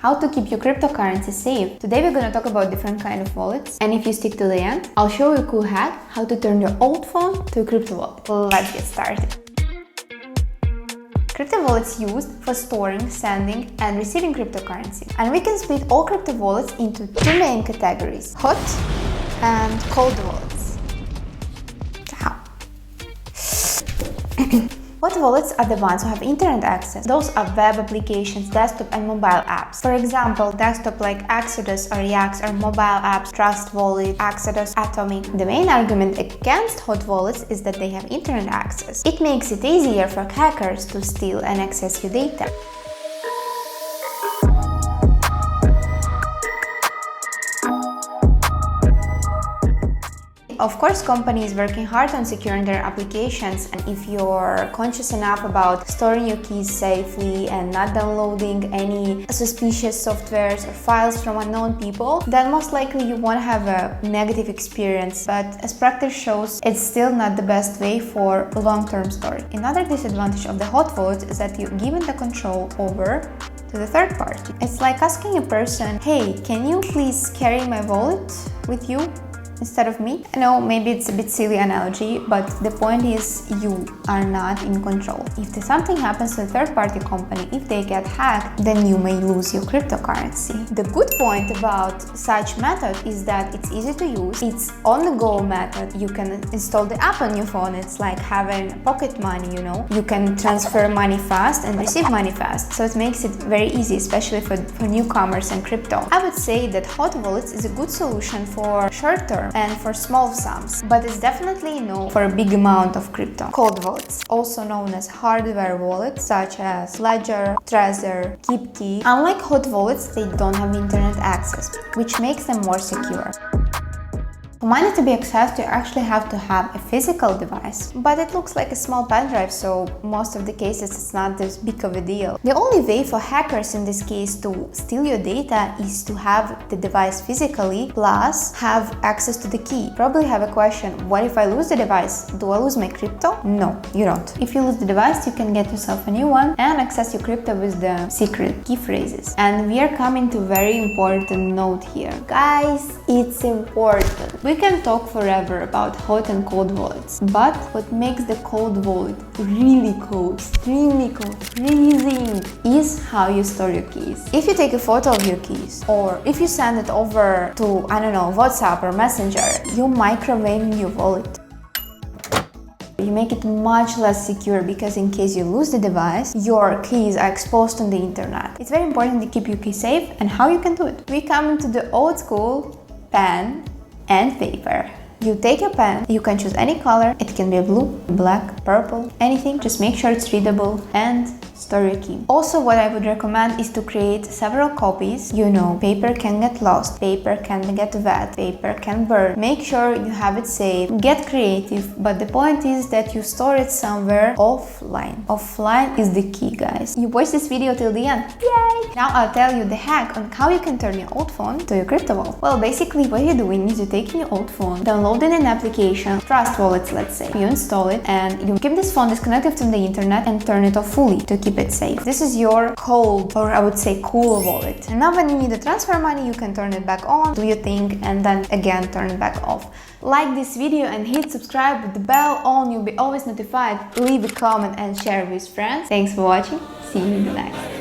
How to keep your cryptocurrency safe. Today we're gonna talk about different kind of wallets, and if you stick to the end, I'll show you a cool hack how to turn your old phone to a crypto wallet. Let's get started. Crypto wallets used for storing, sending, and receiving cryptocurrency. And we can split all crypto wallets into two main categories: hot and cold wallets. How? Hot wallets are the ones who have internet access. Those are web applications, desktop and mobile apps. For example, desktop like Exodus or Yax, or mobile apps Trust Wallet, Exodus, Atomic. The main argument against hot wallets is that they have internet access. It makes it easier for hackers to steal and access your data. Of course, companies working hard on securing their applications, and if you're conscious enough about storing your keys safely and not downloading any suspicious softwares or files from unknown people, then most likely you won't have a negative experience. But as practice shows, it's still not the best way for long-term storage. Another disadvantage of the hot wallet is that you're given the control over to the third party. It's like asking a person, hey, can you please carry my wallet with you instead of me? I know maybe it's a bit silly analogy, but the point is you are not in control. If something happens to a third-party company, if they get hacked, then you may lose your cryptocurrency. The good point about such method is that it's easy to use, it's on-the-go method. You can install the app on your phone. It's like having pocket money, you know. You can transfer money fast and receive money fast. So it makes it very easy, especially for newcomers and crypto. I would say that hot wallets is a good solution for short term and for small sums, but it's definitely no for a big amount of crypto. Cold wallets, also known as hardware wallets, such as Ledger, Trezor, KeepKey. Unlike hot wallets, they don't have internet access, which makes them more secure. For money to be accessed, you actually have to have a physical device, but it looks like a small pen drive, so most of the cases it's not this big of a deal. The only way for hackers in this case to steal your data is to have the device physically, plus have access to the key. Probably have a question, what if I lose the device? Do I lose my crypto? No, you don't. If you lose the device, you can get yourself a new one and access your crypto with the secret key phrases. And we are coming to a very important note here. Guys, it's important. We can talk forever about hot and cold wallets, but what makes the cold wallet really cold, extremely cold, freezing, is how you store your keys. If you take a photo of your keys, or if you send it over to, I don't know, WhatsApp or Messenger, you're microwaving your wallet. You make it much less secure because in case you lose the device, your keys are exposed on the internet. It's very important to keep your keys safe, and how you can do it. We come into the old school pen and paper. You take your pen, you can choose any color, it can be blue, black, purple, anything, just make sure it's readable, and store your key. Also, what I would recommend is to create several copies. You know, paper can get lost, paper can get wet, paper can burn. Make sure you have it safe, get creative, but the point is that you store it somewhere offline. Offline is the key, guys. You watched this video till the end. Yay! Now I'll tell you the hack on how you can turn your old phone to your crypto wallet. Well, basically what you're doing is you're taking your old phone, downloading an application, Trust Wallets, let's say. You install it and you keep this phone disconnected from the internet and turn it off fully to keep it safe. This is your cold, or I would say cool wallet. And now when you need to transfer money, you can turn it back on, do your thing, and then again turn it back off. Like this video and hit subscribe with the bell on, you'll be always notified. Leave a comment and share with friends. Thanks for watching. See you in the next.